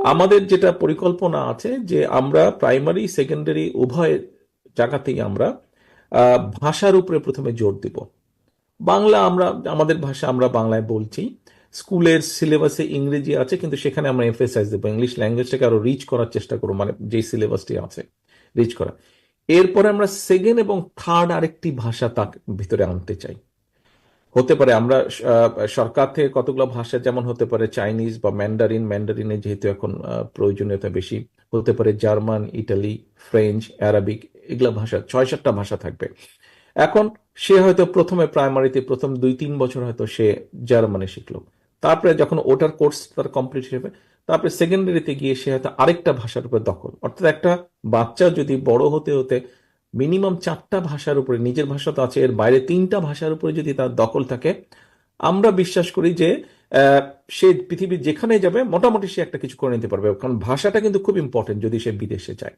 আমাদের যেটা পরিকল্পনা আছে যে আমরা প্রাইমারি সেকেন্ডারি উভয় জায়গাতেই আমরা ভাষার উপরে প্রথমে জোর দিব। বাংলা আমরা, আমাদের ভাষা আমরা বাংলায় বলছি, স্কুলের সিলেবাসে ইংরেজি আছে, কিন্তু সেখানে আমরা এমফেসাইজ দেবো ইংলিশ ল্যাঙ্গুয়েজটাকে আরো রিচ করার চেষ্টা করবো, মানে যে সিলেবাসটি আছে রিচ করা। এরপরে আমরা সেকেন্ড এবং থার্ড আরেকটি ভাষা তার ভিতরে আনতে চাই। হতে পারে আমরা সরকার থেকে কতগুলো ভাষা, যেমন হতে পারে চাইনিজ বা ম্যান্ডারিন, ম্যান্ডারিনে যেহেতু এখন প্রয়োজনীয়তা বেশি, হতে পারে জার্মান, ইটালি, ফ্রেঞ্চ, অ্যারাবিক, এগুলা ভাষা 6-7টা ভাষা থাকবে। এখন সে হয়তো প্রথমে প্রাইমারিতে প্রথম 2-3 বছর হয়তো সে জার্মানি শিখলো, তারপরে যখন ওটার কোর্স তার কমপ্লিট হবে, তারপরে সেকেন্ডারিতে গিয়ে সে হয়তো আরেকটা ভাষার উপর দখল। অর্থাৎ একটা বাচ্চা যদি বড় হতে হতে মিনিমাম 4টা ভাষার উপরে, নিজের ভাষা তো আছে, এর বাইরে 3টা ভাষার উপরে যদি তার দখল থাকে, আমরা বিশ্বাস করি যে আহ, সে পৃথিবীর যেখানে যাবে মোটামুটি সে একটা কিছু করে নিতে পারবে। কারণ ভাষাটা কিন্তু খুব ইম্পর্টেন্ট যদি সে বিদেশে যায়।